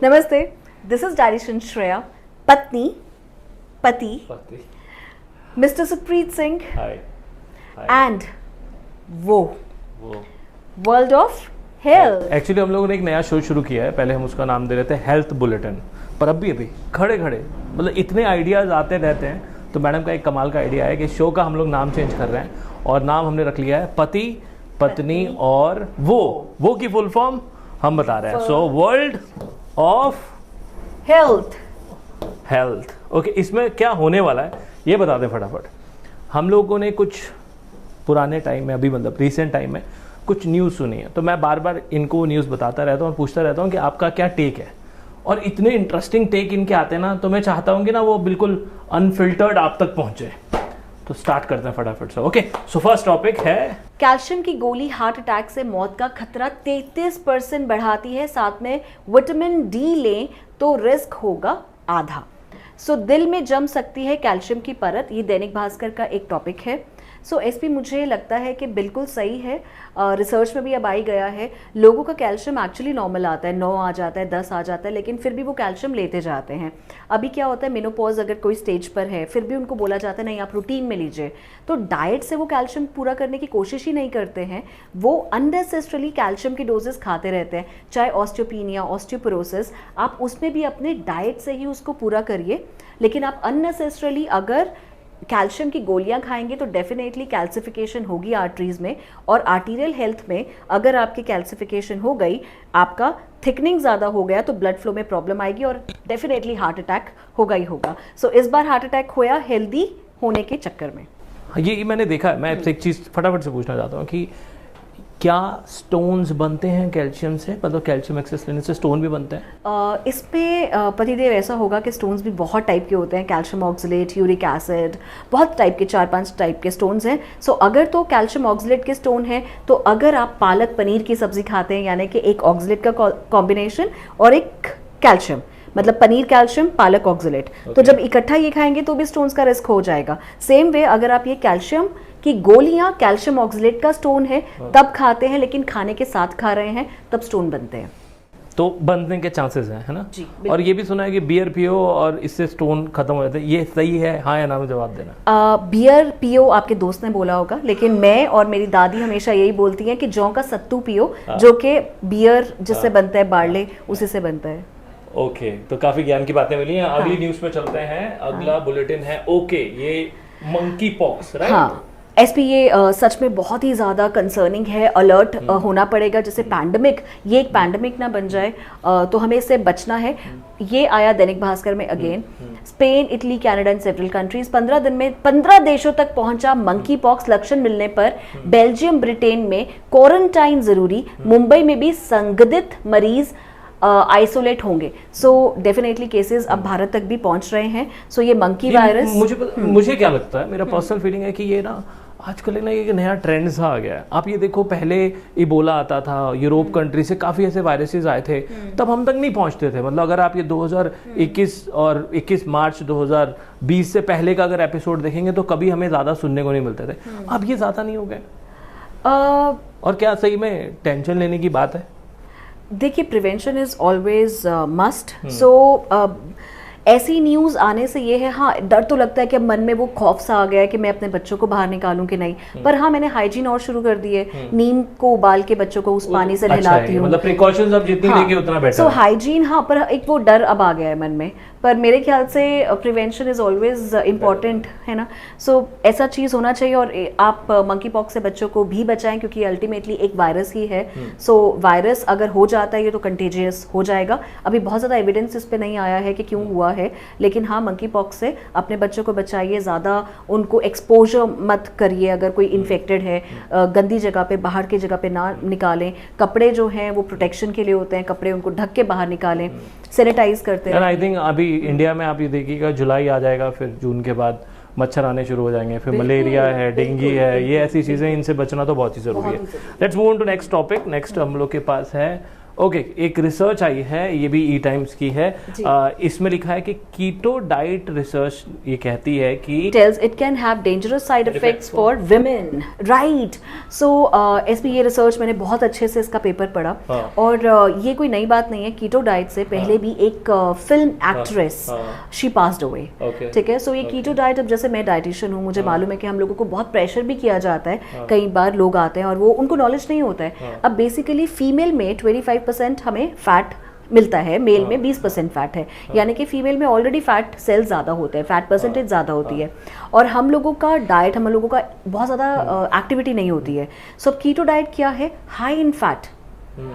नमस्ते, this is direction Shreya, पत्नी, पति, मिस्टर सुप्रीत सिंह एंड वो वर्ल्ड ऑफ हेल्थ। एक्चुअली हम लोगों ने एक नया शो शुरू किया है, पहले हम उसका नाम दे रहे थे हेल्थ बुलेटिन, पर अभी खड़े खड़े मतलब इतने आइडियाज़ आते रहते हैं, तो मैडम का एक कमाल का आइडिया है कि शो का हम लोग नाम चेंज कर रहे हैं और नाम हमने रख लिया है पति, पत्नी और वो की फुल फॉर्म हम बता रहे हैं। So world of health. Okay, इसमें क्या होने वाला है ये बता दें फटाफट। हम लोगों ने कुछ पुराने टाइम में, अभी मतलब रिसेंट टाइम में कुछ न्यूज़ सुनी है, तो मैं बार बार इनको न्यूज़ बताता रहता हूँ और पूछता रहता हूँ कि आपका क्या टेक है, और इतने इंटरेस्टिंग टेक इनके आते हैं ना, तो मैं चाहता हूँ कि ना वो बिल्कुल अनफिल्टर्ड आप तक पहुँचे। तो स्टार्ट करते हैं फटाफट से। ओके, सो फर्स्ट टॉपिक है कैल्शियम की गोली हार्ट अटैक से मौत का खतरा 33% बढ़ाती है, साथ में विटामिन डी लें तो रिस्क होगा आधा। सो दिल में जम सकती है कैल्शियम की परत, ये दैनिक भास्कर का एक टॉपिक है। सो एसपी मुझे लगता है कि बिल्कुल सही है, रिसर्च में भी अब आई गया है, लोगों का कैल्शियम एक्चुअली नॉर्मल आता है, 9 आ जाता है, 10 आ जाता है, लेकिन फिर भी वो कैल्शियम लेते जाते हैं। अभी क्या होता है, मेनोपॉज अगर कोई स्टेज पर है, फिर भी उनको बोला जाता है नहीं आप रूटीन में लीजिए, तो डाइट से वो कैल्शियम पूरा करने की कोशिश ही नहीं करते हैं, वो अननेसेसरली कैल्शियम की डोजेस खाते रहते हैं, चाहे ऑस्टियोपीनिया, ऑस्टियोपोरोसिस, आप उसमें भी अपने डाइट से ही उसको पूरा करिए। लेकिन आप अननेसेसरली अगर कैल्शियम की गोलियां खाएंगे तो डेफिनेटली कैल्सिफिकेशन होगी आर्टरीज में, और आर्टीरियल हेल्थ में अगर आपकी कैल्सिफिकेशन हो गई, आपका थिकनिंग ज़्यादा हो गया, तो ब्लड फ्लो में प्रॉब्लम आएगी और डेफिनेटली हार्ट अटैक होगा ही होगा। सो इस बार हार्ट अटैक होया हेल्दी होने के चक्कर में। ये मैंने देखा है। मैं आपसे एक चीज़ फटाफट से पूछना चाहता हूँ कि क्या स्टोन्स बनते हैं कैल्शियम से, मतलब कैल्शियम एक्सेस लेने से स्टोन भी बनते हैं? इसमें पतिदेव ऐसा होगा कि स्टोन्स भी बहुत टाइप के होते हैं, कैल्शियम ऑक्सलेट, यूरिक एसिड, बहुत टाइप के 4-5 टाइप के स्टोन्स हैं। सो अगर तो कैल्शियम ऑक्सलेट के स्टोन है, तो अगर आप पालक पनीर की सब्जी खाते हैं, यानी कि एक ऑक्सलेट का कॉम्बिनेशन और एक कैल्शियम, मतलब पनीर कैल्शियम पालक ऑक्सलेट, तो जब इकट्ठा ये खाएंगे तो भी स्टोन्स का रिस्क हो जाएगा। सेम वे अगर आप ये कैल्शियम की गोलियां, कैल्शियम ऑक्सलेट का स्टोन है तब खाते हैं, लेकिन खाने के साथ खा रहे हैं, तब स्टोन बनते हैं, तो बनने के चांसेस हैं, है ना जी। और ये भी सुना है कि बियर पियो और इससे स्टोन खत्म हो जाते हैं, ये सही है, हाँ या ना में जवाब देना। बियर पियो आपके दोस्त ने बोला होगा, लेकिन मैं और मेरी दादी हमेशा यही बोलती हैं कि जौ का सत्तू पियो, जो कि बियर जिससे बनता है, बार्ले, उसी से बनता है। ओके, तो काफी ज्ञान की बातें मिली हैं। अगली न्यूज पे चलते हैं। अगला बुलेटिन है ओके, ये मंकी पॉक्स, राइट? हाँ एसपी, ये सच में बहुत ही ज़्यादा कंसर्निंग है, अलर्ट होना पड़ेगा, जैसे पैंडमिक, ये एक पैंडमिक ना बन जाए, तो हमें इससे बचना है। ये आया दैनिक भास्कर में again, Spain, Italy, Canada and several countries, 15 दिन में 15 देशों तक पहुंचा मंकी पॉक्स, लक्षण मिलने पर बेल्जियम, ब्रिटेन में क्वारंटाइन जरूरी, मुंबई में भी संदिग्ध मरीज आइसोलेट होंगे। सो डेफिनेटली केसेस अब भारत तक भी पहुंच रहे हैं। सो ये मंकी वायरस, मुझे क्या लगता है, मेरा पर्सनल फीलिंग है कि ये ना आजकल ना एक नया ट्रेंड सा आ गया है। आप ये देखो, पहले इबोला आता था, यूरोप कंट्री से काफ़ी ऐसे वायरसेस आए थे, तब हम तक नहीं पहुंचते थे। मतलब अगर आप ये 2021 और 21 मार्च 2020 से पहले का अगर एपिसोड देखेंगे तो कभी हमें ज़्यादा सुनने को नहीं मिलते थे। अब ये ज़्यादा नहीं हो गए, और क्या सही में टेंशन लेने की बात है? देखिए, प्रिवेंशन इज ऑलवेज मस्ट। सो ऐसी न्यूज़ आने से ये है, हाँ डर तो लगता है कि अब मन में वो खौफ सा आ गया है कि मैं अपने बच्चों को बाहर निकालूं कि नहीं, पर हाँ मैंने हाइजीन और शुरू कर दी है, नीम को उबाल के बच्चों को उस पानी से नहलाती हूँ, मतलब प्रिकॉशंस अब जितनी लेंगे उतना बेटर। सो हाइजीन, हाँ, पर एक वो डर अब आ गया है मन में, पर मेरे ख्याल से प्रिवेंशन इज ऑलवेज इम्पॉर्टेंट, है ना। सो ऐसा चीज़ होना चाहिए, और आप मंकी पॉक्स से बच्चों को भी बचाएं, क्योंकि अल्टीमेटली एक वायरस ही है। सो वायरस अगर हो जाता है ये तो कंटेजियस हो जाएगा। अभी बहुत ज़्यादा एविडेंस इस पे नहीं आया है कि क्यों हुआ है, लेकिन हाँ मंकी पॉक्स से अपने बच्चों को बचाइए, ज़्यादा उनको एक्सपोजर मत करिए। अगर कोई इन्फेक्टेड है, गंदी जगह पे, बाहर की जगह पे ना निकालें, कपड़े जो हैं वो प्रोटेक्शन के लिए होते हैं, कपड़े उनको ढक के बाहर निकालें, सैनिटाइज करते हैं। आई थिंक अभी इंडिया में आप ये देखिएगा, जुलाई आ जाएगा, फिर जून के बाद मच्छर आने शुरू हो जाएंगे, फिर मलेरिया है, डेंगू है, ये ऐसी चीज़ें, इनसे बचना तो बहुत ही ज़रूरी है। Let's move on to next topic. Next हम लोग के पास है ओके एक रिसर्च आई है, ये भी ई टाइम्स की है, इसमें लिखा है कि कीटो डाइट रिसर्च ये कहती है कि tells it can have dangerous side effects for women, right? So SP ये रिसर्च मैंने बहुत अच्छे से इसका पेपर पढ़ा, और ये कोई नई बात नहीं है। कीटो डाइट से पहले भी एक film actress she passed away, ठीक है। सो ये कीटो डाइट, अब जैसे मैं डाइटिशियन हूँ, मुझे मालूम है कि हम लोगों को बहुत प्रेशर भी किया जाता है, कई बार लोग आते हैं और वो उनको नॉलेज नहीं होता है। अब बेसिकली फीमेल में 25% हमें फैट मिलता है, मेल में 20% फैट है, यानी कि फीमेल में ऑलरेडी फैट सेल ज़्यादा होते हैं, फैट परसेंटेज ज़्यादा होती है, और हम लोगों का डाइट, हम लोगों का बहुत ज़्यादा एक्टिविटी नहीं होती है। सो कीटो डाइट क्या है? High in fat,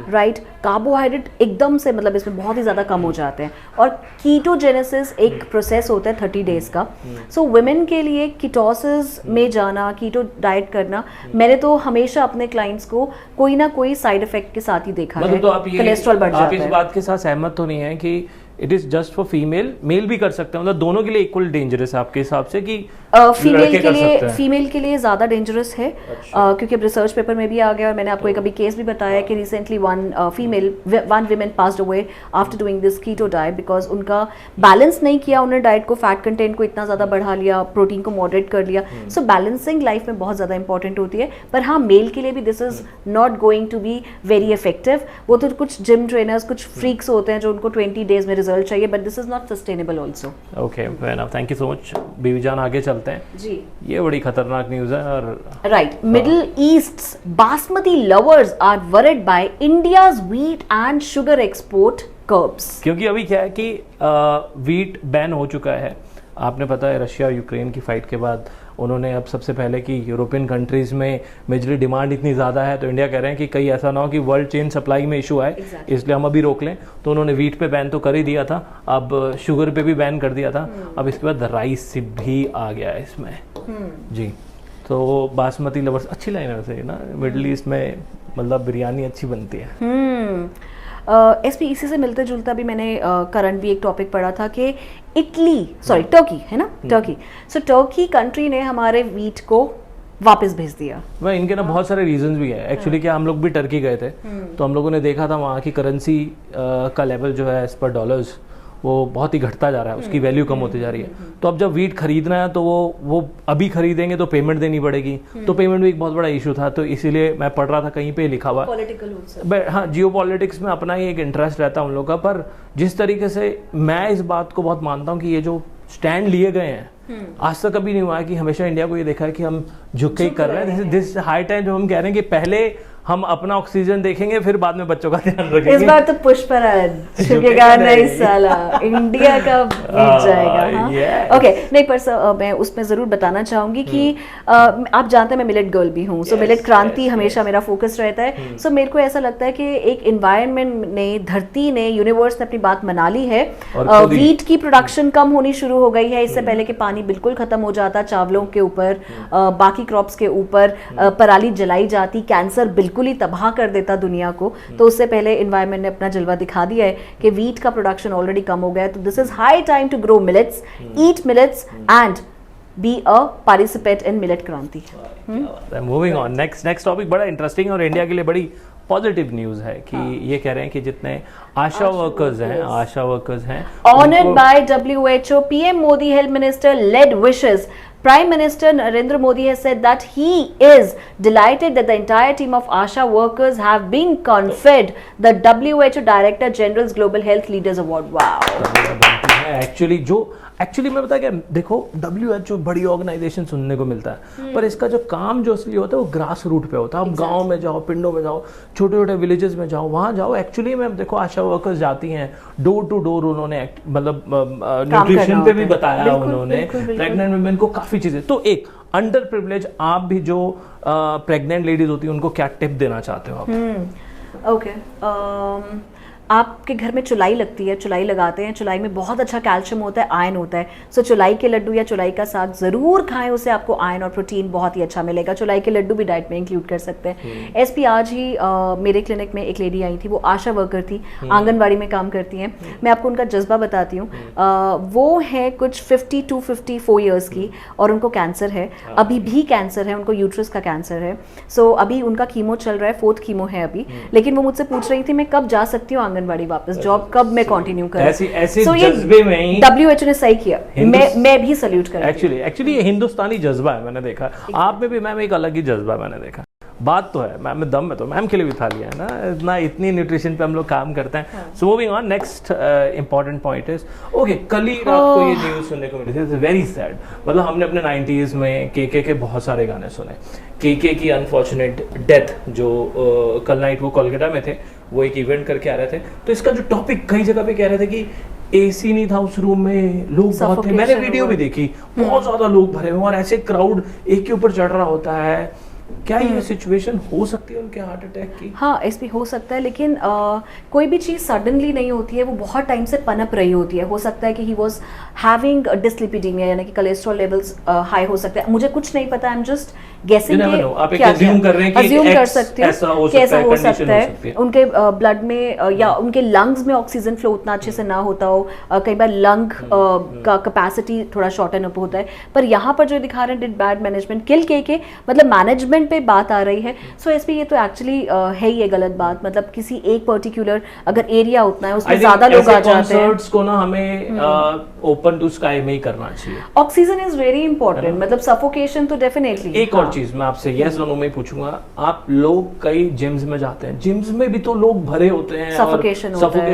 right, carbohydrate एकदम से मतलब इसमें बहुत ही ज़्यादा कम हो जाते हैं, और कीटोजेनेसिस एक प्रोसेस होता है 30 डेज का। सो वुमेन के लिए कीटोसिस में जाना, कीटो डाइट करना, मैंने तो हमेशा अपने क्लाइंट्स को कोई ना कोई साइड इफेक्ट के साथ ही देखा है। तो आप कोलेस्ट्रॉल बढ़ जाता है। आप इस बात के साथ सहमत तो नहीं है कि it is just for female, male भी कर सकते हैं, मतलब दोनों के लिए इक्वल डेंजरस है आपके हिसाब से कि फीमेल के लिए ज़्यादा डेंजरस है? क्योंकि अब रिसर्च पेपर में भी आ गया, और मैंने आपको एक अभी केस भी बताया कि recently one women passed away after doing this keto diet, because उनका बैलेंस नहीं किया उन्होंने डाइट को, फैट कंटेंट को इतना ज़्यादा बढ़ा लिया, प्रोटीन को मॉडरेट कर लिया। सो बैलेंसिंग लाइफ में बहुत ज़्यादा इंपॉर्टेंट होती है, पर हाँ मेल के लिए भी this is not going to be very effective. वो तो कुछ जिम ट्रेनर्स, कुछ फ्रीक्स होते हैं जो उनको 20 डेज में रिजल्ट चाहिए, but this is not sustainable also. Okay, fair enough, thank you so much बीवी जान। आगे चलते हैं जी, ये बड़ी खतरनाक न्यूज़ है। और right, Middle East's basmati lovers are worried by India's wheat and sugar export curbs. क्योंकि अभी क्या है कि व्हीट बैन हो चुका है, आपने पता है रशिया यूक्रेन की फाइट के बाद उन्होंने अब सबसे पहले कि यूरोपियन कंट्रीज़ में मेजरली डिमांड इतनी ज़्यादा है, तो इंडिया कह रहे हैं कि कहीं ऐसा ना हो कि वर्ल्ड चेन सप्लाई में इशू आए, इसलिए हम अभी रोक लें। तो उन्होंने व्हीट पे बैन तो कर ही दिया था, अब शुगर पे भी बैन कर दिया था, अब इसके बाद राइस भी आ गया है इसमें जी। तो बासमती लवर्स, अच्छी लाइन है वैसे ना, मिडिल ईस्ट में मतलब बिरयानी अच्छी बनती है। एसपी इसी से मिलते जुलता भी मैंने करंट भी एक टॉपिक पढ़ा था कि टर्की है ना, टर्की। सो टर्की कंट्री ने हमारे वीट को वापस भेज दिया। वह इनके ना बहुत सारे रीजंस भी है एक्चुअली। क्या हम लोग भी टर्की गए थे, तो हम लोगों ने देखा था वहाँ की करेंसी का लेवल जो है एज पर डॉलर्स वो बहुत ही घटता जा रहा है, उसकी वैल्यू कम होती जा रही है। तो अब जब व्हीट खरीदना है तो वो अभी खरीदेंगे तो पेमेंट देनी पड़ेगी, तो पेमेंट भी एक बहुत बड़ा इशू था। तो इसीलिए मैं पढ़ रहा था कहीं पे लिखा हुआ, हाँ जियो पॉलिटिक्स में अपना ही एक इंटरेस्ट रहता है उन लोगों का। पर जिस तरीके से मैं इस बात को बहुत मानता हूँ कि ये जो स्टैंड लिए गए हैं, आज तक कभी नहीं हुआ है कि हमेशा इंडिया को ये देखा है कि हम झुक के ही कर रहे हैं। दिस हाई टाइम जो हम कह रहे हैं कि पहले हम अपना ऑक्सीजन देखेंगे, फिर बाद में बच्चों का ध्यान रखेंगे। इस बार तो पुष्पराज झुकेगा नहीं साला, इंडिया का बीत जाएगा। ओके, नहीं पर मैं उसमें जरूर बताना चाहूंगी कि आप जानते हैं मैं मिलेट गर्ल भी हूँ, सो मिलेट क्रांति हमेशा मेरा फोकस रहता है। सो मेरे को ऐसा लगता है कि एक इन्वायरमेंट ने, धरती ने, यूनिवर्स ने अपनी बात मना ली है। व्हीट की प्रोडक्शन कम होनी शुरू हो गई है, इससे पहले कि पानी बिल्कुल खत्म हो जाता, चावलों के ऊपर, बाकी क्रॉप्स के ऊपर पराली जलाई जाती, कैंसर बिल्कुल ही तबाह कर देता दुनिया को। तो उससे पहले एनवायरनमेंट ने अपना जलवा दिखा दिया है कि व्हीट का प्रोडक्शन ऑलरेडी कम हो गया है। तो this is high time to grow millets, eat millets and be a participate in millet क्रांति। मूविंग ऑन, नेक्स्ट टॉपिक बड़ा इंटरेस्टिंग और इंडिया के लिए बड़ी पॉजिटिव न्यूज है कि ये कह रहे हैं कि जितने आशा वर्कर्स हैं honoured by WHO, PM Modi health minister led wishes, Prime Minister Narendra Modi has said that he is delighted that the entire team of ASHA workers have been conferred the WHO Director General's Global Health Leaders Award. Wow. Actually मैं बता क्या, देखो WHO बड़ी organisation सुनने को मिलता है, पर इसका जो काम जो असली होता है वो ग्रास रूट पे होता है। आप गांव में जाओ, पिंडों में जाओ, छोटे छोटे विलेजेस में जाओ, वहाँ जाओ। एक्चुअली में देखो आशा वर्कर्स जाती हैं डोर टू डोर, उन्होंने मतलब न्यूट्रिशन पे भी बताया उन्होंने, प्रेग्नेंट वुमेन को काफ़ी चीज़ें। तो एक अंडर प्रिविलेज, आप भी जो प्रेग्नेंट लेडीज होती हैं उनको क्या टिप देना चाहते हो आप? ओके, आपके घर में चुलाई लगती है, चुलाई लगाते हैं, चुलाई में बहुत अच्छा कैल्शियम होता है, आयरन होता है। सो चुलाई के लड्डू या चुलाई का साग ज़रूर खाएं, उससे आपको आयरन और प्रोटीन बहुत ही अच्छा मिलेगा। चुलाई के लड्डू भी डाइट में इंक्लूड कर सकते हैं। एसपी आज ही मेरे क्लिनिक में एक लेडी आई थी, वो आशा वर्कर थी, आंगनवाड़ी में काम करती हैं। मैं आपको उनका जज्बा बताती हूँ। वो है कुछ 50 to 54 ईयर्स की और उनको कैंसर है, अभी भी कैंसर है, उनको यूट्रस का कैंसर है। सो अभी उनका कीमो चल रहा है, 4th कीमो है अभी, लेकिन वो मुझसे पूछ रही थी मैं कब जा सकती हूँ आंगनवाड़ी वापस, जॉब कब मैं कंटिन्यू करूँ। ऐसे जज्बे में ही WHO ने सही किया, मैं भी सैल्यूट करती हूँ। एक्चुअली ये हिंदुस्तानी जज्बा है, मैंने देखा आप में भी मैम एक अलग ही जज्बा मैंने देखा। बात तो है मैम में दम में, तो मैम के लिए भी थाली है ना, इतनी न्यूट्रिशन पे हम लोग काम करते हैं। So moving on, next important point is okay, कल ही रात को ये न्यूज़ सुनने को मिली थी, वेरी सैड। मतलब हमने अपने 90s में केके के बहुत सारे गाने सुने। केके की अनफॉर्चुनेट डेथ, जो कल नाइट वो कोलकाता में थे, वो एक इवेंट करके आ रहे थे, तो इसका जो टॉपिक कई जगह पे कह रहे थे कि एसी नहीं था उस रूम में, लोग बहुत थे। मैंने वीडियो भी देखी, बहुत ज्यादा लोग भरे हुए और ऐसे क्राउड एक के ऊपर चढ़ रहा होता है। क्या ये सिचुएशन हो सकती है उनके हार्ट अटैक की? हाँ, ऐसे हो सकता है, लेकिन कोई भी चीज़ सडनली नहीं होती है, वो बहुत टाइम से पनप रही होती है। हो सकता है कि ही वॉज हैविंग डिस्लिपिडीमिया, यानी कि कोलेस्ट्रॉल लेवल्स हाई हो सकते हैं। मुझे कुछ नहीं पता, आई एम जस्ट गेसिंग कि क्या अज्यूम कर सकती हूँ कि ऐसा हो सकता है। उनके ब्लड में या उनके लंग्स में ऑक्सीजन फ्लो उतना अच्छे से ना होता हो, कई बार लंग का कैपेसिटी थोड़ा शॉर्टन अप होता है। पर यहाँ पर जो दिखा रहे हैं डिड बैड मैनेजमेंट, किल के मतलब मैनेजमेंट पे बात आ रही है। सो एसपी ये तो एक्चुअली है ही ये गलत बात। मतलब किसी एक पर्टिकुलर अगर एरिया उतना है उसमें ज्यादा लोग आ जाते हैं, को ना हमें ओपन टू स्काई में ही करना चाहिए। ऑक्सीजन इज वेरी इंपॉर्टेंट, मतलब सफोकेशन तो डेफिनेटली। एक और चीज मैं आपसे यस दोनों में पूछूंगा, आप लोग कई जिम्स में जाते हैं, जिम्स में भी तो लोग भरे होते हैं, सफोकेशन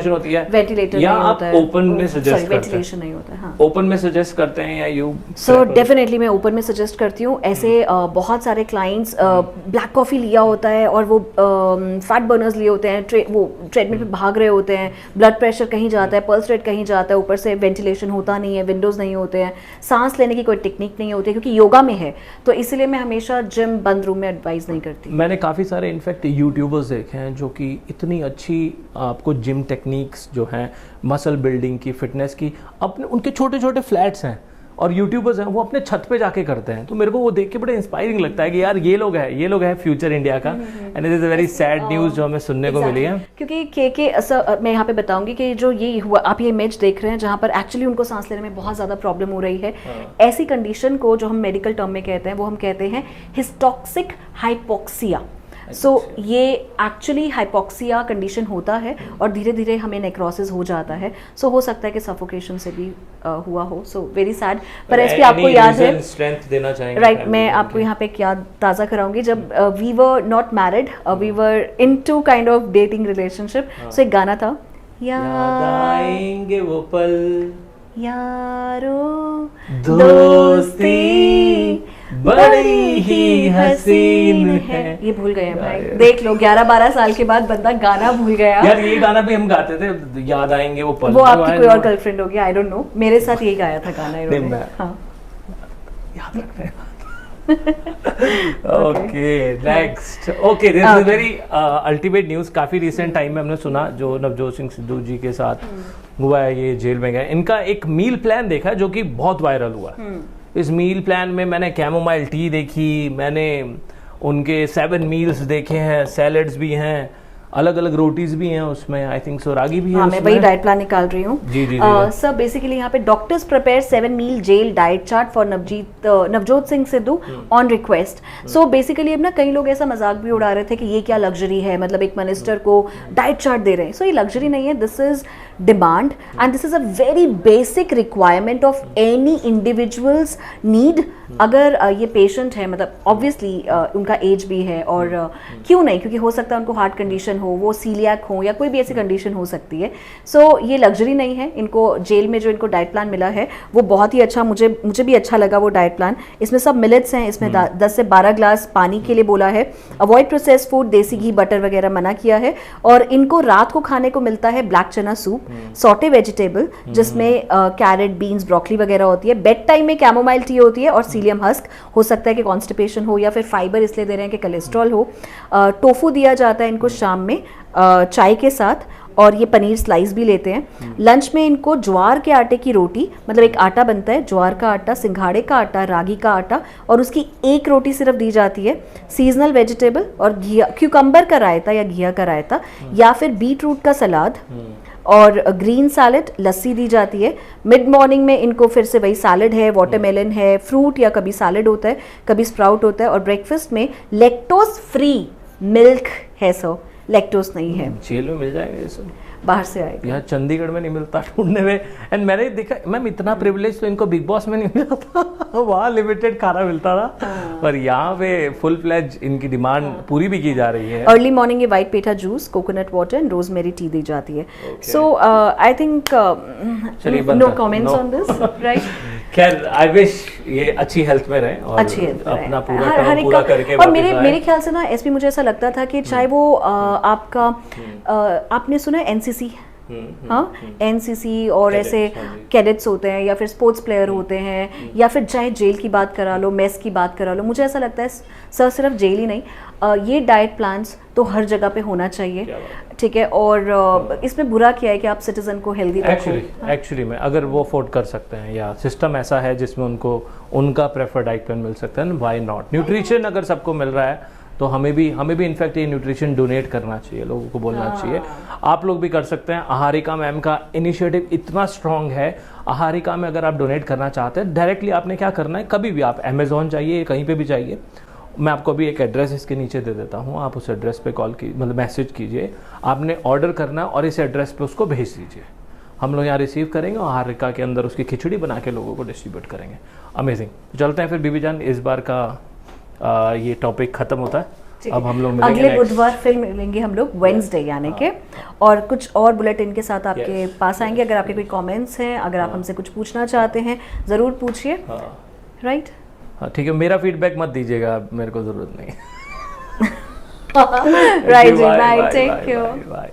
होती है, वेंटिलेटर या आप ओपन में सजेस्ट वेंटिलेशन नहीं होता है, हाँ, ओपन में सजेस्ट करते हैं या यू? सो डेफिनेटली मैं ओपन में सजेस्ट करती हूँ। ऐसे बहुत सारे क्लाइंट्स ब्लैक कॉफ़ी लिया होता है और वो फैट बर्नर्स लिए होते हैं, वो ट्रेडमिल पे भाग रहे होते हैं, ब्लड प्रेशर कहीं जाता है, पल्स रेट कहीं जाता है, ऊपर से वेंटिलेशन होता नहीं है, विंडोज़ नहीं होते हैं, सांस लेने की कोई टेक्निक नहीं होती, क्योंकि योगा में है। तो इसलिए मैं हमेशा जिम बंद रूम में एडवाइस नहीं करती। मैंने काफ़ी सारे इनफैक्ट यूट्यूबर्स देखे हैं जो कि इतनी अच्छी आपको जिम टेक्निक्स जो हैं, मसल बिल्डिंग की, फिटनेस की, अपने उनके छोटे छोटे फ्लैट्स हैं और यूट्यूबर्स हैं, वो अपने छत पे जाके करते हैं। तो मेरे को वो देख के बड़ा इंस्पायरिंग लगता है कि यार ये लोग है फ्यूचर इंडिया का। And it is a very sad news जो हमें सुनने को मिली है। क्योंकि के मैं यहाँ पे बताऊंगी कि जो ये हुआ, आप ये इमेज देख रहे हैं जहाँ पर एक्चुअली उनको सांस लेने में बहुत ज़्यादा प्रॉब्लम हो रही है। ऐसी कंडीशन को जो हम मेडिकल टर्म में कहते हैं, वो हम कहते हैं हिस्टॉक्सिक हाइपोक्सिया। सो ये एक्चुअली हाइपोक्सिया कंडीशन होता है और धीरे धीरे हमें नेक्रोसिस हो जाता है। सो हो सकता है कि सफोकेशन से भी हुआ हो। So very sad. पर इसकी आपको याद है, स्ट्रेंथ देना चाहेंगे? राइट, मैं आपको यहाँ पे एक याद ताज़ा कराऊंगी। जब we were not married, we were into kind of dating relationship. So एक गाना था, याद आएंगे वो पल, यारो दोस्ती बड़ी ही हसीन है। ये भूल गए हैं भाई, देख लो 11-12 साल के बाद बंदा गाना भूल गया। यार ये गाना भी हम गाते थे, याद आएंगे वो पल। वो आपकी कोई और गर्लफ्रेंड होगी, आई डोंट नो, मेरे साथ यही गाया था गाना इन्होंने। हाँ, याद रख रहे हैं। Okay, next. Okay, this is very ultimate news. काफ़ी रिसेंट टाइम में हमने सुना जो नवजोत सिंह सिद्धू जी के साथ हुआ है, ये जेल में गए। इनका एक मील प्लान देखा जो कि बहुत वायरल हुआ। इस मील प्लान में मैंने कैमोमाइल टी देखी, मैंने उनके 7 मील्स देखे हैं, सैलड्स भी हैं, अलग अलग रोटीज भी हैं उसमें, आई थिंक सो रागी भी है। हाँ, मैं वही डाइट प्लान निकाल रही हूँ। जी जी सब बेसिकली यहाँ पे doctors prepare 7 meal jail diet chart for Navjot Singh Sidhu on request. So basically अब ना कई लोग ऐसा मजाक भी उड़ा रहे थे कि ये क्या लग्जरी है, मतलब एक मिनिस्टर को डाइट चार्ट दे रहे हैं। सो ये लग्जरी नहीं है, this is demand and this is a very basic requirement of any individuals need. अगर ये पेशेंट है, मतलब ऑब्वियसली उनका एज भी है, और क्यों नहीं, क्योंकि हो सकता है उनको हार्ट कंडीशन हो, वो सीलियाक हो, या कोई भी ऐसी कंडीशन हो सकती है। सो ये लग्जरी नहीं है। इनको जेल में जो इनको डाइट प्लान मिला है वो बहुत ही अच्छा, मुझे भी अच्छा लगा वो डाइट प्लान। इसमें सब मिलेट्स हैं, इसमें 10 से 12 ग्लास पानी के लिए बोला है, अवॉइड प्रोसेस फूड, देसी घी बटर वगैरह मना किया है, और इनको रात को खाने को मिलता है ब्लैक चना सूप, सॉटे वेजिटेबल जिसमें कैरेट, बीन्स, ब्रोकली वगैरह होती है। बेड टाइम में कैमोमाइल टी होती है और सीलियम हस्क। हो सकता है कि कॉन्स्टिपेशन हो या फिर फाइबर इसलिए दे रहे हैं कि कोलेस्ट्रॉल हो। टोफू दिया जाता है इनको शाम में चाय के साथ, और ये पनीर स्लाइस भी लेते हैं। लंच में इनको ज्वार के आटे की रोटी, मतलब एक आटा बनता है ज्वार का आटा, सिंघाड़े का आटा, रागी का आटा, और उसकी एक रोटी सिर्फ दी जाती है। सीजनल वेजिटेबल और घिया, क्यूकम्बर का रायता या घिया का रायता, या फिर बीट रूट का सलाद और ग्रीन सैलेड, लस्सी दी जाती है। मिड मॉर्निंग में इनको फिर से वही सैलेड है, वाटरमेलन है, फ्रूट या कभी सैलेड होता है, कभी स्प्राउट होता है। और ब्रेकफास्ट में लैक्टोज फ्री मिल्क है, सो लैक्टोज नहीं है। जेल में मिल जाएगा ये सब, बाहर से आएगा। यहाँ चंडीगढ़ में नहीं मिलता ढूंढने में। एंड मैंने देखा मैम इतना प्रिविलेज तो इनको बिग बॉस में नहीं मिला था वहाँ लिमिटेड खाना मिलता था, पर यहाँ पे फुल फ्लेज इनकी डिमांड पूरी भी की जा रही है। अर्ली मॉर्निंग ये white petha juice, coconut water and rosemary tea दी जाती है। So I think no comments on this, right. खैर आई विश ये अच्छी हेल्थ में रहे और अच्छी हेल्थ अपना हर पूरा एक पूरा का। करके और मेरे ख्याल से ना एसपी, मुझे ऐसा लगता था कि चाहे वो आपका आपने सुना है एनसीसी, हाँ एनसीसी और ऐसे कैडेट्स होते हैं, या फिर स्पोर्ट्स प्लेयर होते हैं, या फिर चाहे जेल की बात करा लो, मेस की बात करा लो, मुझे ऐसा लगता है सर सिर्फ जेल ही नहीं, ये डाइट प्लान्स तो हर जगह पे होना चाहिए, ठीक है। और इसमें बुरा क्या है कि आप सिटीजन को हेल्दी रखो। एक्चुअली में अगर वो अफोर्ड कर सकते हैं या सिस्टम ऐसा है जिसमें उनको उनका प्रेफर्ड डाइट प्लान मिल सकता है, व्हाई नॉट। न्यूट्रिशन अगर सबको मिल रहा है तो हमें भी इनफैक्ट ये न्यूट्रिशन डोनेट करना चाहिए, लोगों को बोलना चाहिए। आप लोग भी कर सकते हैं। आहारिका मैम का इनिशिएटिव इतना स्ट्रांग है। आहारिका में अगर आप डोनेट करना चाहते हैं, डायरेक्टली आपने क्या करना है, कभी भी आप अमेजोन जाइए, कहीं पे भी जाइए, मैं आपको अभी एक एड्रेस इसके नीचे दे देता हूँ, आप उस एड्रेस पे कॉल की मतलब मैसेज कीजिए, आपने ऑर्डर करना है और इस एड्रेस पे उसको भेज दीजिए। हम लोग यहाँ रिसीव करेंगे और आहारिका के अंदर उसकी खिचड़ी बना के लोगों को डिस्ट्रीब्यूट करेंगे। अमेजिंग। चलते हैं फिर बीबी जान, इस बार का ये टॉपिक खत्म होता है। अब हम लोग अगले बुधवार फिर मिलेंगे हम लोग, वेडनेसडे यानी के, और कुछ और बुलेटिन के साथ आपके पास आएंगे। अगर आपके कोई कमेंट्स हैं, अगर आप हमसे कुछ पूछना चाहते हैं, ज़रूर पूछिए, राइट। हाँ ठीक है, मेरा फीडबैक मत दीजिएगा, मेरे को ज़रूरत नहीं। Right, bye, take care.